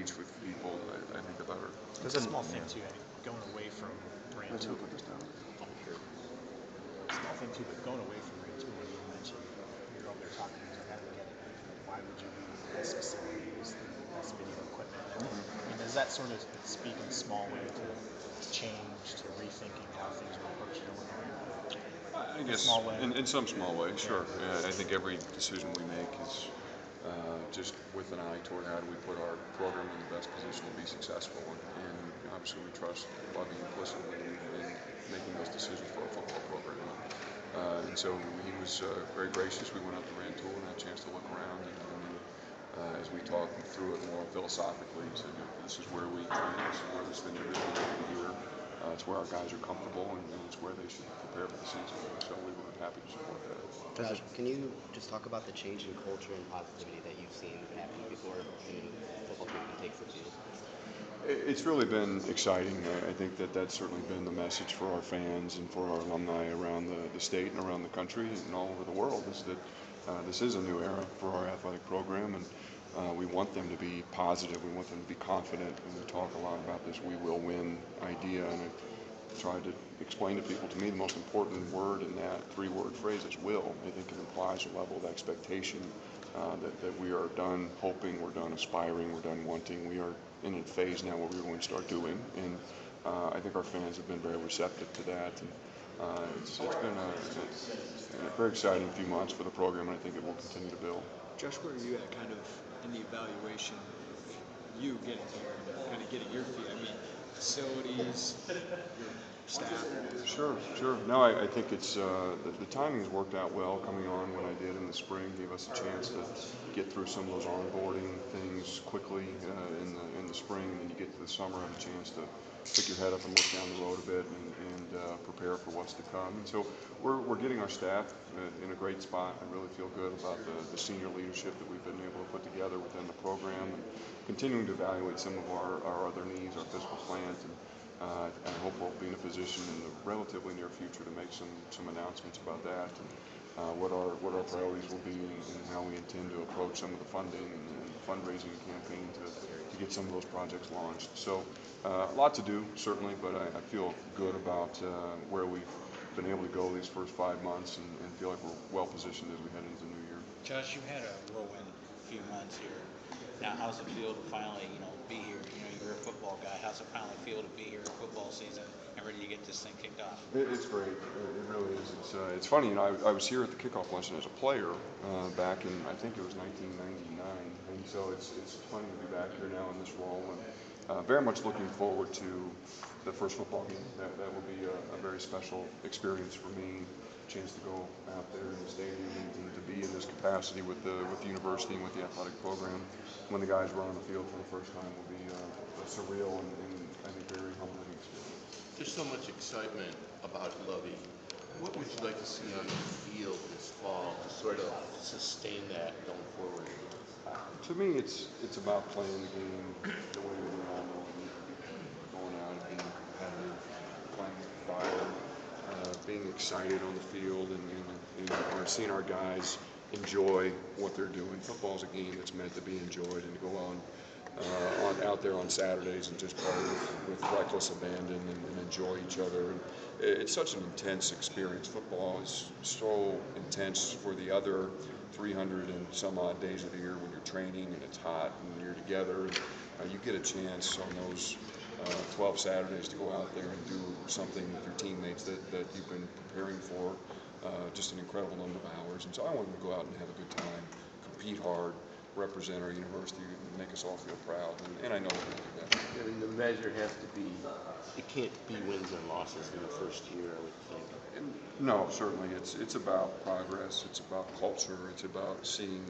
engage with people, I think the better. There's a small thing too, I think, going away from brand two. Small thing too, but going away from brand two, when you mentioned you're over there talking, I don't get it. Why would you use this facility, use the best video equipment? I mean, does that sort of speak in a small way to change, to rethinking how things are approached in Illinois? I guess in some small way, sure. I think every decision we make is just with an eye toward how do we put our program in the best position to be successful, and obviously we trust Bobby implicitly in making those decisions for our football program. And so he was very gracious. We went up to Rantoul and had a chance to look around, and as we talked through it more philosophically, he said, this is where we train, this is where this thing is here. It's where our guys are comfortable, and it's where they should prepare for the season. So we were happy to support that. Josh, can you just talk about the change in culture and positivity that you've seen happen before the football team can take the field? It's really been exciting. I think that's certainly been the message for our fans and for our alumni around the state and around the country and all over the world, is that this is a new era for our athletic program, and we want them to be positive. We want them to be confident. And we talk a lot about this "we will win" idea, and I tried to explain to people, to me, the most important word in that three-word phrase is will. I think it implies a level of expectation that we are done hoping, we're done aspiring, we're done wanting. We are in a phase now where we're going to start doing, and I think our fans have been very receptive to that. And it's been a very exciting few months for the program, and I think it will continue to build. Josh, where are you at kind of in the evaluation of you getting here and kind of getting your feet? I mean, facilities, your staff? Sure. No, I think it's the timing has worked out well coming on when I did in the spring. Gave us a chance to get through some of those onboarding things quickly in the spring, and then you get to the summer, have a chance to pick your head up and look down the road a bit and prepare for what's to come. And so we're getting our staff in a great spot. I really feel good about the senior leadership that we've been able to put together within the program, and continuing to evaluate some of our other needs, our fiscal plans, and I hope we'll be in a position in the relatively near future to make some announcements about that, and what our priorities will be, and how we intend to approach some of the funding and the fundraising campaign to get some of those projects launched. So a lot to do, certainly, but I feel good about where we've been able to go these first 5 months, and feel like we're well positioned as we head into the new year. Josh, you had a whirlwind few months here. Now, how's it feel to finally, be here? You're a football guy. How's it finally feel to be here in football season and ready to get this thing kicked off? It's great. It really is. It's funny. I was here at the kickoff lesson as a player back in, I think it was 1999, and so it's funny to be back here now in this role, and very much looking forward to the first football game. That will be a very special experience for me. Chance to go out there in the stadium and to be in this capacity with the university and with the athletic program when the guys run on the field for the first time will be a surreal and I think very humbling experience. There's so much excitement about Lovey. What would you like to see on the field this fall to sort of sustain that going forward? To me, it's about playing the game the way we all know, going out and being competitive, playing with fire. Being excited on the field and seeing our guys enjoy what they're doing. Football is a game that's meant to be enjoyed, and to go out there on Saturdays and just play with reckless abandon and enjoy each other. And it's such an intense experience. Football is so intense for the other 300 and some odd days of the year when you're training and it's hot and you're together. And, you get a chance on those 12 Saturdays to go out there and do something with your teammates that you've been preparing for just an incredible number of hours. And so I want them to go out and have a good time, compete hard, represent our university, and make us all feel proud. And I know we're going to do that. And the measure has to be, it can't be wins and losses in the first year, I would think. No, certainly. It's about progress. It's about culture. It's about seeing,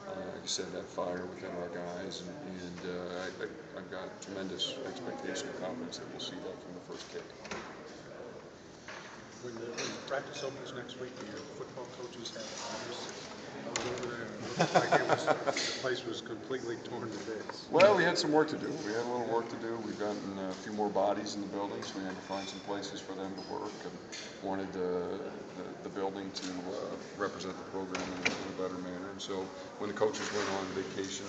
like I said, that fire within our guys. And I've got tremendous expectation and confidence that we'll see that from the first kick. When practice opens next week, do your football coaches have honors? Over there, it looked like the place was completely torn to bits. Well, we had some work to do. We had a little work to do. We've gotten a few more bodies in the building, so we had to find some places for them to work, and wanted the building to represent the program in a better manner. And so when the coaches went on vacation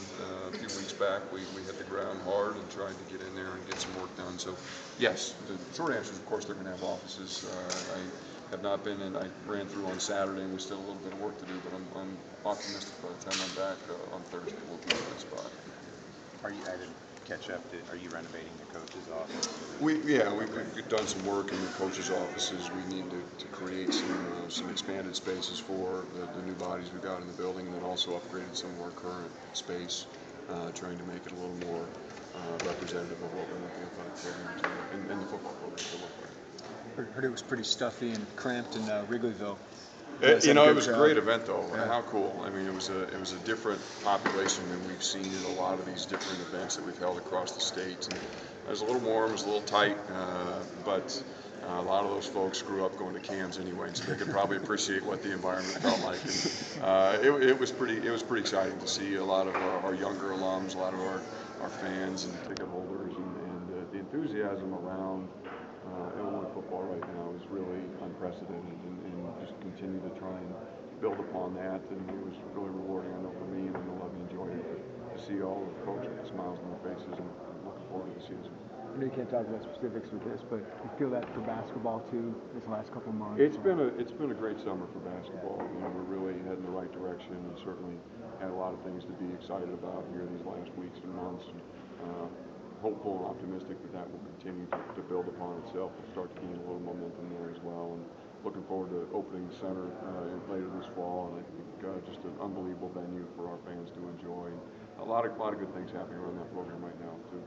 a few weeks back, we hit the ground hard and tried to get in there and get some work done. So yes, the short answer is, of course, they're going to have offices. I have not been in. I ran through on Saturday, and we still have a little bit of work to do, but I'm optimistic by the time I'm back on Thursday we'll be in that spot. I didn't catch up. Are you renovating the coach's office? We've done some work in the coaches' offices. We need to create some expanded spaces for the new bodies we've got in the building, and then also upgraded some of our current space, trying to make it a little more representative of what we want the athletic program and the football program to look like. Heard it was pretty stuffy and cramped in Wrigleyville. It was a great event, though. Yeah. How cool! I mean, it was a different population than we've seen at a lot of these different events that we've held across the state. And it was a little warm, it was a little tight, but a lot of those folks grew up going to cams anyway, so they could probably appreciate what the environment felt like. And, it was pretty exciting to see a lot of our younger alums, a lot of our fans and ticket holders, and the enthusiasm around Illinois football right now is really unprecedented, and just continue to try and build upon that. And it was really rewarding, I know, for me, and I know Lovey enjoyed it, to see all of the folks with smiles on their faces, and looking forward to the season. I know you can't talk about specifics with this, but you feel that for basketball too, this last couple of months? It's been a great summer for basketball. We're really heading the right direction, and certainly had a lot of things to be excited about here these last weeks and months. And, hopeful and optimistic that will continue to build upon itself. We'll start to gain a little momentum there as well, and looking forward to opening the center later this fall. And I think just an unbelievable venue for our fans to enjoy. And a lot of good things happening around that program right now too.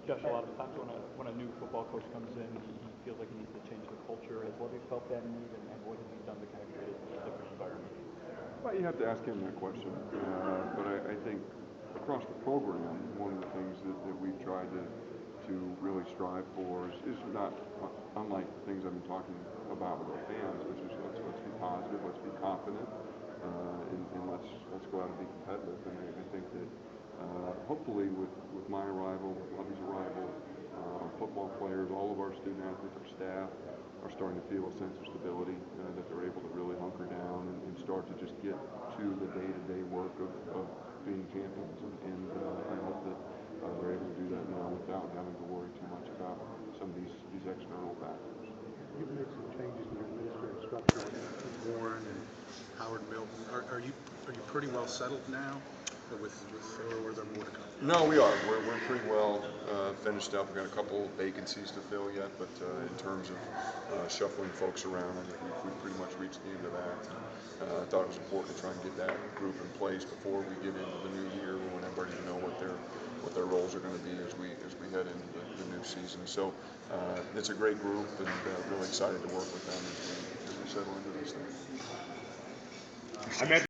Josh, a lot of times when a new football coach comes in, he feels like he needs to change the culture. Has Lovey felt that need, and what has he done to kind of create a different environment? Well, you have to ask him that question. But I think across the program, one of the things that we've tried to really strive for is not unlike the things I've been talking about with our fans, which is let's be positive, let's be confident, and let's go out and be competitive. And I think that hopefully with my arrival, with Lovey's arrival, our football players, all of our student athletes, our staff are starting to feel a sense of stability, that they're able to really hunker down and start to just get to the day-to-day work of being champions, and I hope that they're able to do that now without having to worry too much about some of these external factors. You've made some changes in your administrative structure with Warren and Howard Milton. Are you pretty well settled now, or are there more to come? No, we are. We're pretty well finished up. We've got a couple vacancies to fill yet, but in terms of shuffling folks around, I think we've pretty much reached the end of that. I thought it was important to try and get that group in place before we get into the new year. We want everybody to know what their roles are going to be as we head into the new season. So it's a great group, and really excited to work with them as we settle into these things.